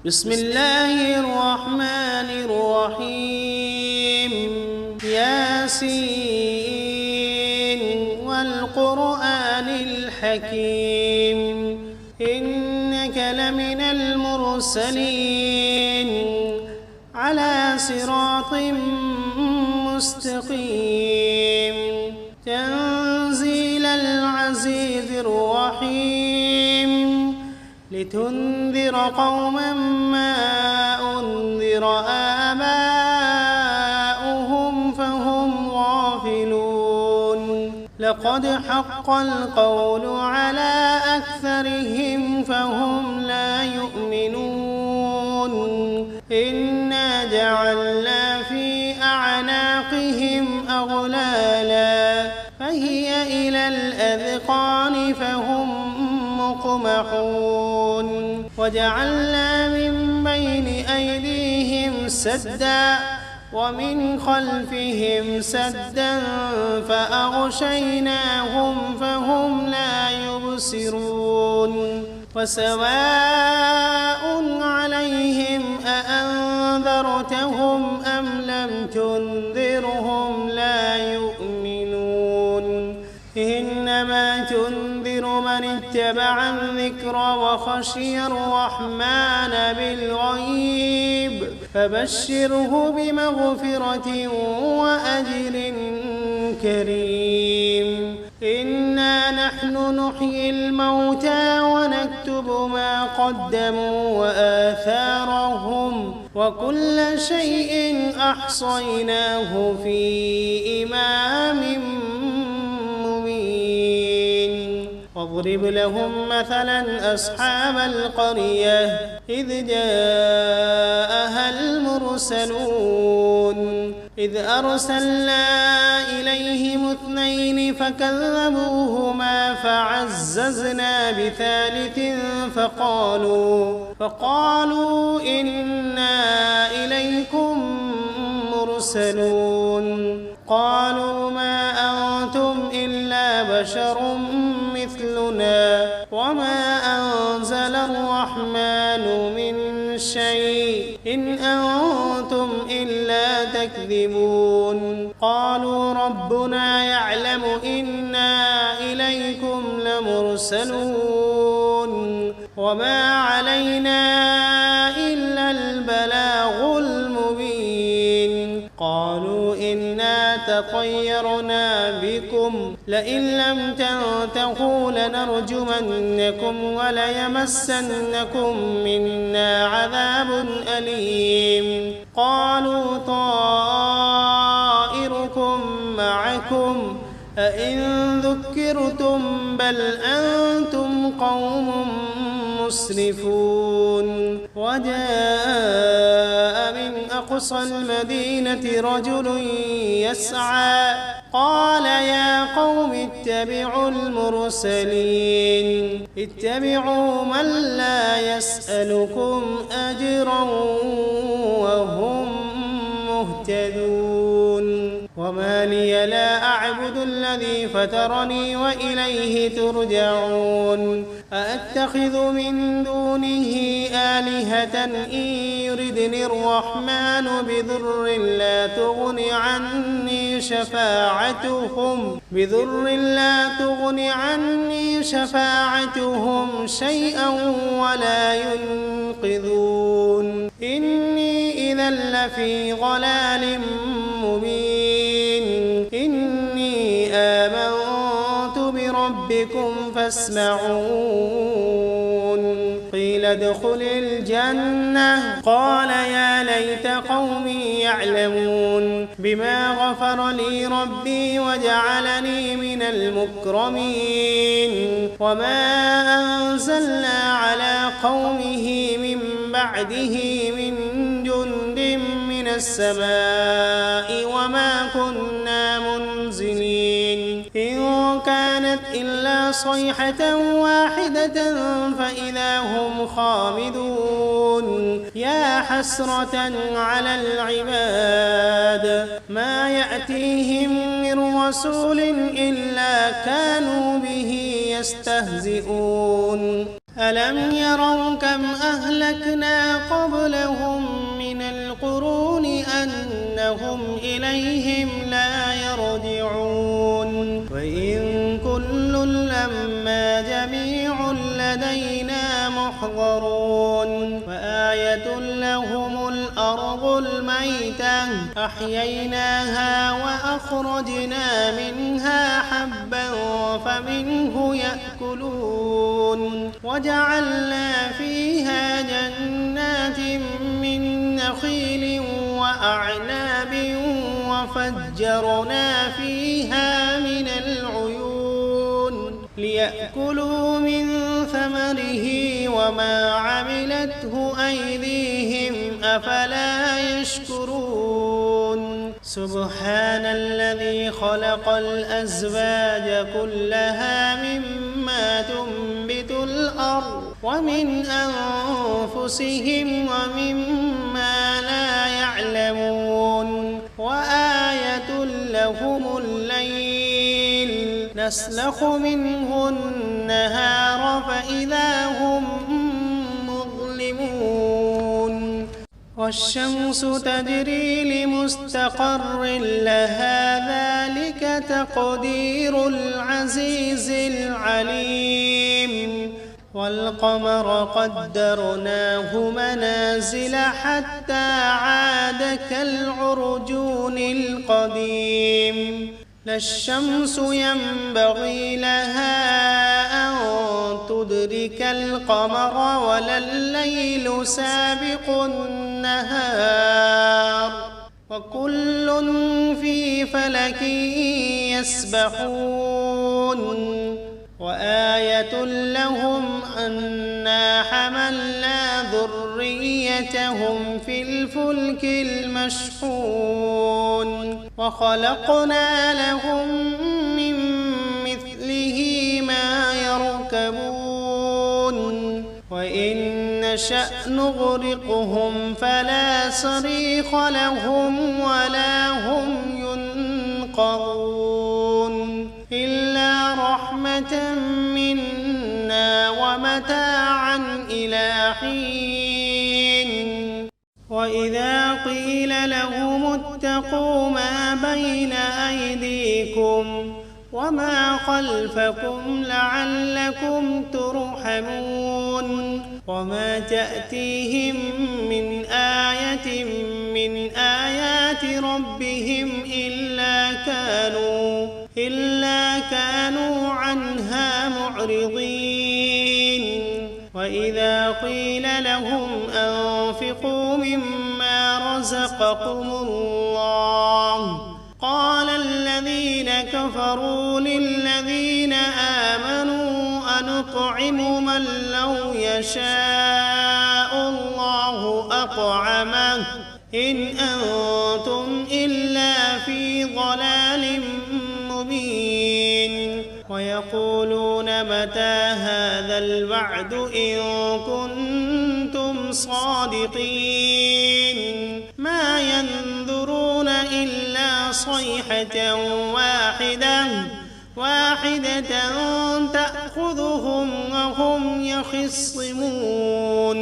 بسم الله الرحمن الرحيم ياسين والقرآن الحكيم إنك لمن المرسلين على صراط مستقيم تنزيل العزيز الرحيم لتنذر قوما ما أنذر آباؤهم فهم غافلون لقد حق القول على أكثرهم فهم لا يؤمنون إنا جعلنا في أعناقهم أغلالا فهي إلى الأذقان فهم مقمحون وجعلنا من بين أيديهم سدا ومن خلفهم سدا فأغشيناهم فهم لا يبصرون وسواء عليهم أأنذرتهم أم لم تنذرهم لا يؤمنون إنما تنذر من اتبع الذكر وخشي الرحمن بالغيب فبشره بمغفرة وأجر كريم إنا نحن نحيي الموتى ونكتب ما قدموا وآثارهم وكل شيء أحصيناه في إمام واضرب لهم مثلا أصحاب القرية إذ جاءها المرسلون إذ أرسلنا إليهم 2 فكذبوهما فعززنا بثالث فقالوا إنا إليكم مرسلون قالوا ما أنتم إلا بشر مثلنا وما أنزل الرحمن من شيء إن أنتم إلا تكذبون قالوا ربنا يعلم إنا إليكم لمرسلون وما علينا إلا البلاغ المبين قالوا إنا تطيرنا بكم لئن لم تنتهوا لنرجمنكم وليمسنكم منا عذاب أليم قالوا طائركم معكم أئن ذكرتم بل أنتم قوم مسرفون وجاء من أقصى المدينة رجل يسعى قال يا قوم اتبعوا المرسلين اتبعوا من لا يسألكم أجرا وهم مهتدون وما لي لا أعبد الذي فطرني وإليه ترجعون أأتخذ من دونه آلهة إن يردني الرحمن بضر لا تغن عني شفاعتهم شيئا ولا ينقذون إني إذا لفي ضلال مبين إني آمنت بربكم فاسمعون قيل ادخل الجنة قال يا ليت قومي يعلمون بما غفر لي ربي وجعلني من المكرمين وما أنزلنا على قومه من بعده من جند من السماء وما كنا منزلين إن كانت إلا صيحة واحدة فإذا هم خامدون يا حسرة على العباد ما يأتيهم من رسول إلا كانوا به يستهزئون ألم يروا كم أهلكنا قبلهم من القرون أنهم إليهم لا يرجعون وإن كل لما جميع لدينا محضرون وآية لهم الأرض الميتة أحييناها وأخرجنا منها حبا فمنه يأكلون وجعلنا فيها جنات من نخيل وأعناب وفجرنا فيها من العيون ليأكلوا من ثمره وما عملته أيديهم أفلا يشكرون سبحان الذي خلق الأزواج كلها مما تنبت الأرض ومن أنفسهم ومما لا يعلمون وآية لهم الليل نسلخ منه النهار فإذا هم مظلمون والشمس تجري لمستقر لها ذلك تقدير العزيز العليم والقمر قدرناه منازل حتى عاد كالعرجون القديم لا الشمس ينبغي لها أن تدرك القمر ولا الليل سابق النهار وكل في فلك يسبحون وآية لهم أنا حملنا ذريتهم في الفلك المشحون وخلقنا لهم من مثله ما يركبون وإن نشأ نغرقهم فلا صريخ لهم ولا هم ينقذون إلا رحمة منا ومتاعا إلى حين وإذا قيل لهم اتقوا ما بين أيديكم وما خلفكم لعلكم ترحمون وما تأتيهم من آية من آيات ربهم إلا كانوا عنها معرضين وإذا قيل لهم أنفقوا مما رزقكم الله قال الذين كفروا للذين آمنوا أنطعم من لو يشاء الله أطعمه إن أنتم إلا في ضلال مبين ويقولون متى هذا الوعد إن كنتم صادقين ما ينظرون إلا صيحة واحدة تأخذهم وهم يخصمون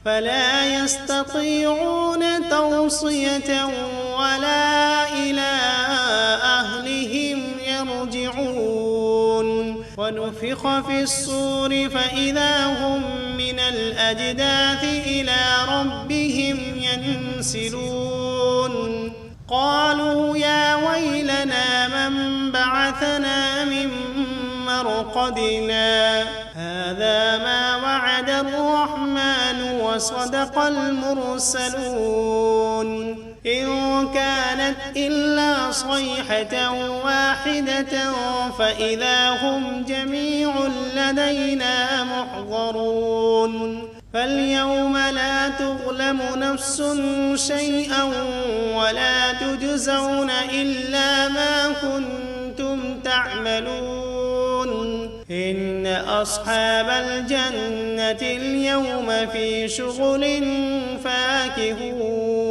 فلا يستطيعون توصية ولا إلى أهلهم يرجعون ونفخ في الصور فإذا هم من الأجداث إلى ربهم ينسلون قالوا يا ويلنا من بعثنا من مرقدنا هذا ما وعد الرحمن وصدق المرسلون إن كانت إلا صيحة واحدة فإذا هم جميع لدينا محضرون فاليوم لا تظلم نفس شيئا ولا تجزون إلا ما كنتم تعملون إن أصحاب الجنة اليوم في شغل فاكهون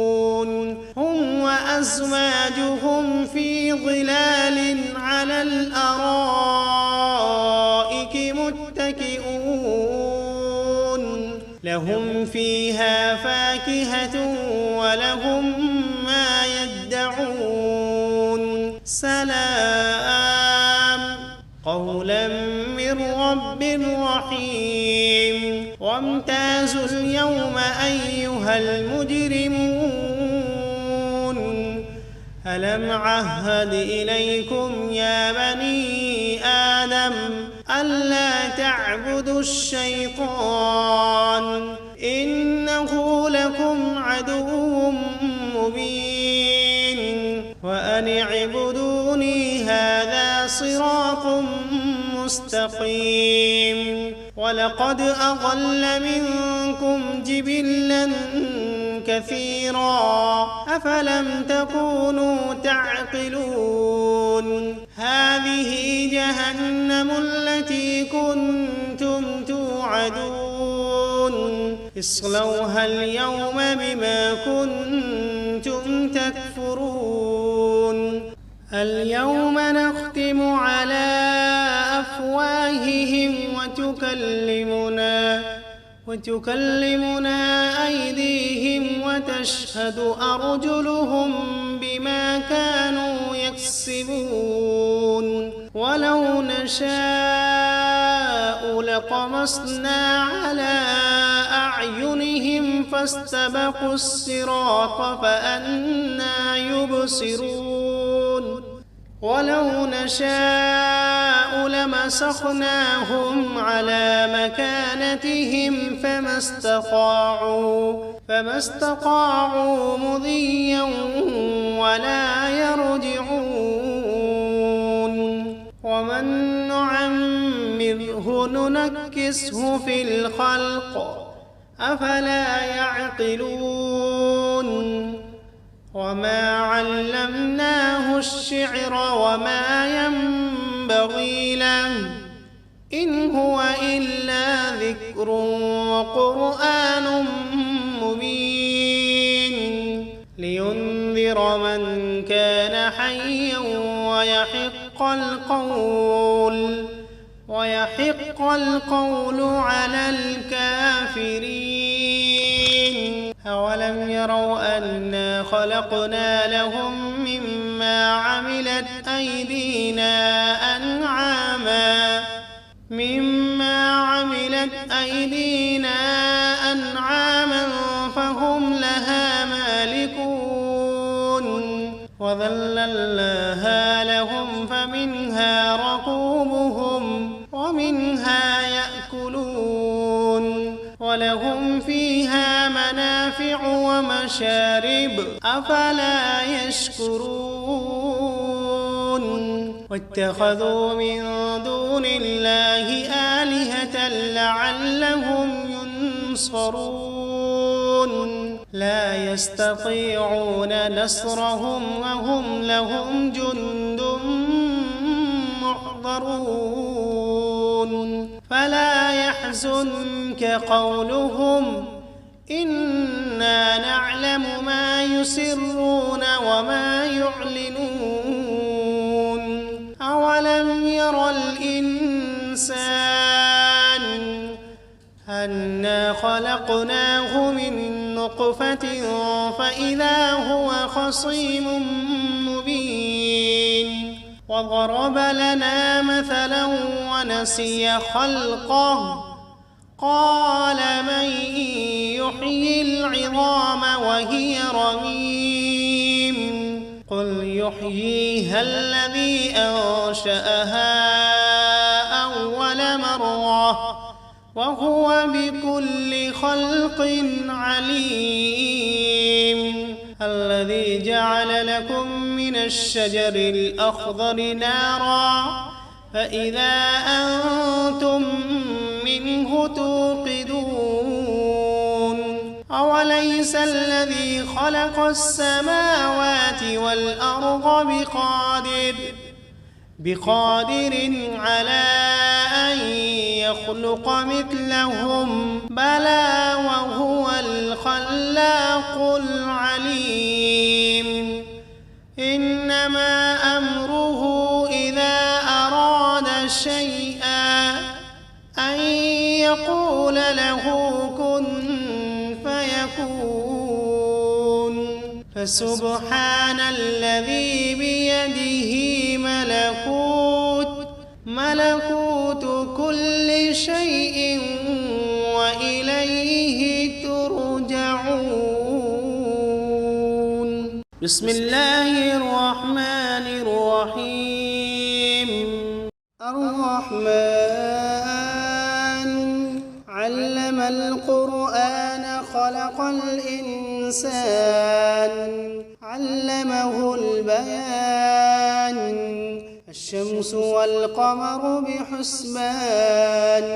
هم وأزواجهم في ظلال على الأرائك متكئون لهم فيها فاكهة ولهم ما يدعون سلام قولا من رب رحيم وامتازوا اليوم أيها المجرمون ألم عهد إليكم يا بني آدم ألا تعبدوا الشيطان إنه لكم عدو مبين وأن اعبدوني هذا صراط مستقيم ولقد أضل منكم جبلا كثيرا أفلم تكونوا تعقلون هذه جهنم التي كنتم توعدون اصلوها اليوم بما كنتم تكفرون اليوم نختم على أفواههم وتكلمنا أيديهم وتشهد أرجلهم بما كانوا يكسبون ولو نشاء لطمسنا على أعينهم فاستبقوا الصراط فأنى يبصرون ولو نشاء لمسخناهم على مكانتهم فما استطاعوا مضيا ولا يرجعون ومن نعمره ننكسه في الخلق أفلا يعقلون وما علمناه الشعر وما ينبغي له إن هو إلا ذكر وقرآن مبين لينذر من كان حيا ويحق القول على الكافرين أولم يروا أنا خلقنا لهم مما عملت أيدينا أنعاما فهم لها مالكون وذللناها لهم فمنها ركوبهم ومنها يأكلون ولهم فيها منافع ومشارب أفلا يشكرون واتخذوا من دون الله آلهة لعلهم ينصرون لا يستطيعون نصرهم وهم لهم جند محضرون فلا يحزنك قولهم إنا نعلم ما يسرون وما يعلنون أولم ير الإنسان أنا خلقناه من نطفة فإذا هو خصيم مبين وضرب لنا مثلا ونسي خلقه قال من يحيي العظام وهي رميم قل يحييها الذي أنشأها أول مرة وهو بكل خلق عليم الذي جعل لكم من الشجر الأخضر نارا فإذا أنتم منه توقدون أوليس الذي خلق السماوات والأرض بقادر على أن يخلق مثلهم بلى وهو الخلاق العليم إنما أمره إذا أراد شيئا أن يقول له كن فسبحان الذي بيده ملكوت كل شيء وإليه ترجعون. بسم الله الرحمن الرحيم. الرحمن علم القرآن خلق الإنسان علمه البيان الشمس والقمر بحسبان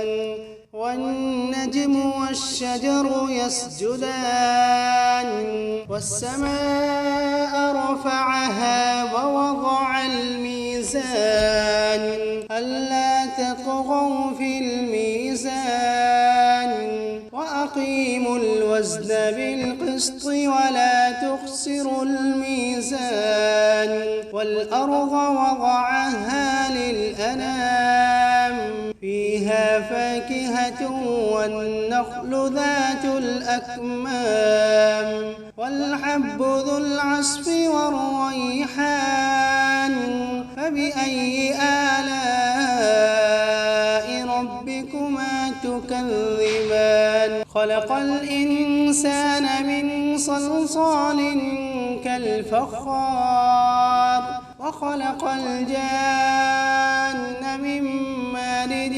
والنجم والشجر يسجدان والسماء رفعها ووضع الميزان ألا تطغوا في الميزان وأقيموا الوزن بالقسط ولا تخسروا الميزان والأرض وضعها للأنام فيها فاكهة والنخل ذات الأكمام والحب ذو العصف والريحان فبأي آلاء ربكما تكذبان خلق الإنسان من صلصال كالفخار وخلق الجان من مارد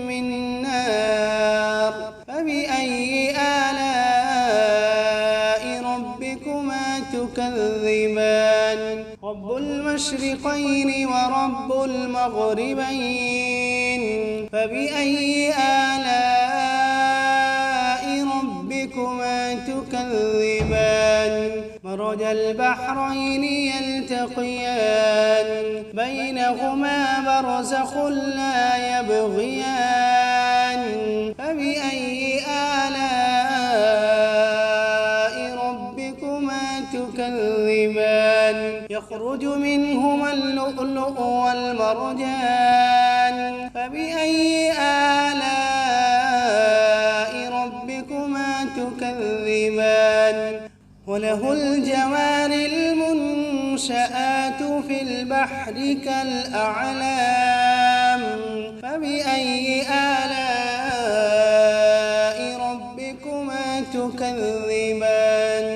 من نار فبأي آلاء ربكما تكذبان رب المشرقين ورب المغربين فبأي آلاء ربكما تكذبان مرج البحرين يلتقيان بينهما برزخ لا يبغيان فبأي آلاء ربكما تكذبان يخرج منهما اللؤلؤ والمرجان فبأي آلاء ربكما تكذبان وله الجوار المنشآت في البحر كالأعلام فبأي آلاء ربكما تكذبان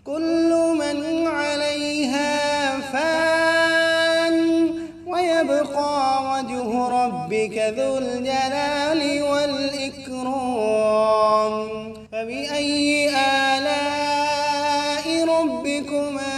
كل من عليها فان ويبقى وجه ربك ذو الجلال والإكرام فبأي آلاء ربكما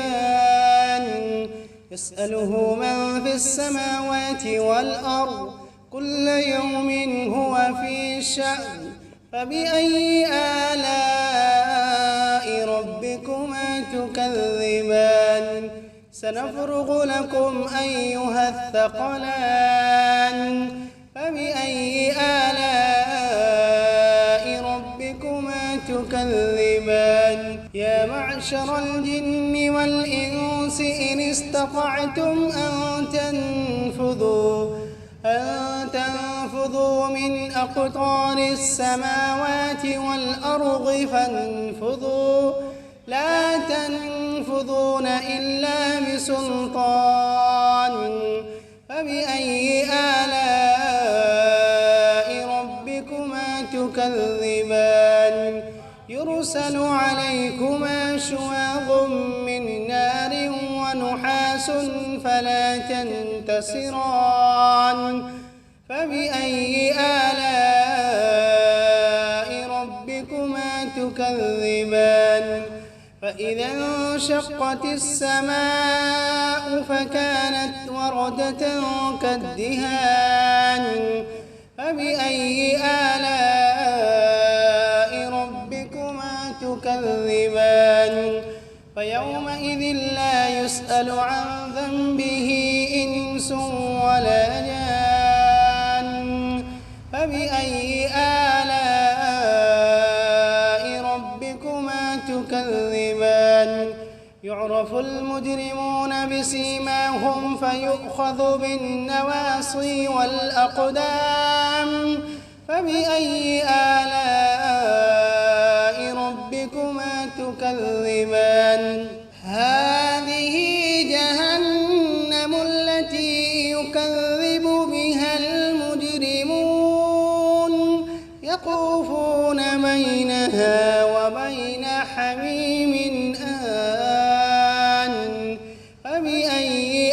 تكذبان يسأله من في السماوات والأرض كل يوم هو في شأن فبأي آلاء ربكما تكذبان سنفرغ لكم أيها الثقلان فبأي آلاء ربكما تكذبان يا معشر الجن والإنس إن استطعتم أن تنفذوا من أقطار السماوات والأرض فانفذوا لا تنفذون إلا بسلطان فبأي آلاء ربكما تكذبان يرسل عليكما شواظ من نار ونحاس فلا تنتصران فبأي آلاء ربكما تكذبان فإذا انشقت السماء فكانت وردة كالدهان فبأي آلاء ربكما تكذبان فيومئذ لا يسأل عن ذنبه إنس ولا جان فبأي آلاء ربكما تكذبان يعرف المجرمون بسيماهم فيؤخذ بالنواصي والأقدام فبأي آلاء ربكما تكذبان هذه جهنم التي يكذب بها المجرمون يطوفون بينها وبين حميم آن فبأي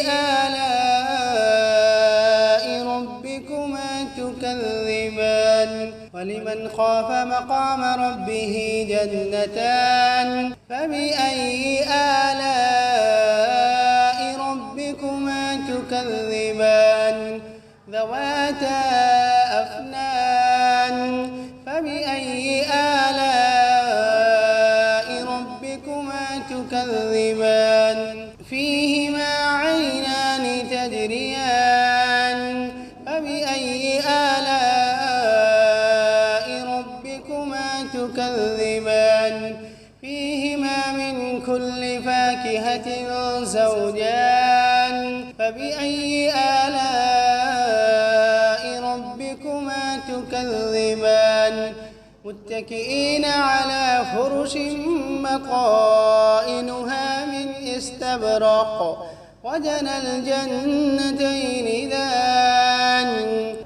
آلاء ربكما تكذبان ولمن خاف مقام ربه جنتان فبأي آلاء ربكما تكذبان ذواتا أفنان فبأي آلاء ربكما تكذبان فيهما عينان تجريان فبأي آلاء ربكما تكذبان فيهما من كل فاكهة زوجان فبأي آلاء ربكما تكذبان متكئين على فرش بطائنها من استبرق وجنى الجنتين دان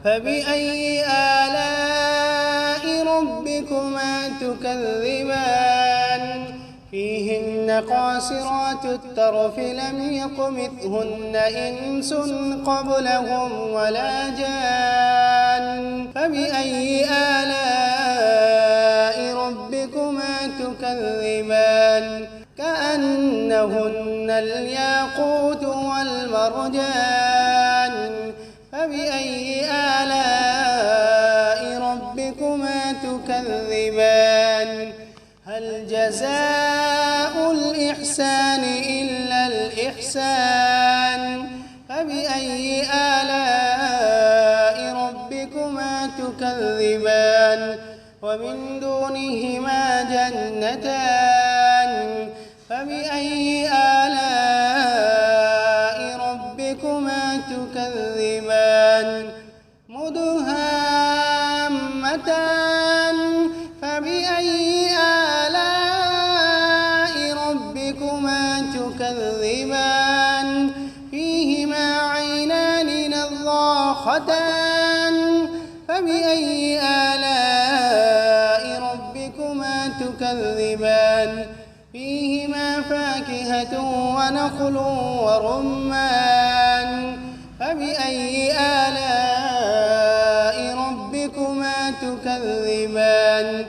فبأي آلاء ربكما تكذبان فيهن قاصرات الطرف لم يطمثهن إنس قبلهم ولا جان فبأي آلاء ربكما تكذبان كأنهن الياقوت والمرجان فبأي آلاء ربكما تكذبان هل جزاء الإحسان إلا الإحسان فبأي آلاء ربكما تكذبان ومن دونهما جنتان فبأي آلاء ربكما تكذبان مدهامتان فبأي آلاء ربكما تكذبان فيهما عينان نضاختان فبأي آلاء ربكما تكذبان فيهما فاكهة ونخل ورمان فبأي آلاء ربكما تكذبان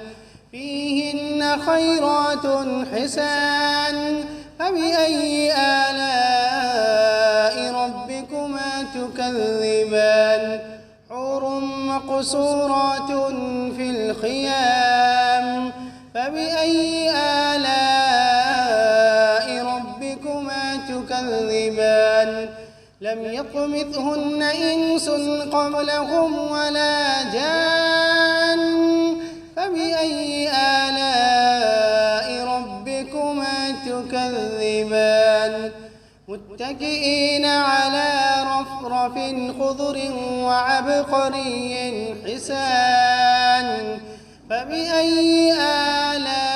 فيهن خيرات حسان فبأي آلاء ربكما تكذبان حور مقصورات في الخيام فبأي آلاء ربكما تكذبان لم يطمثهن إنس قبلهم ولا جان فبأي آلاء ربكما تكذبان متكئين على رفرف خضر وعبقري حسان فبأي آلاء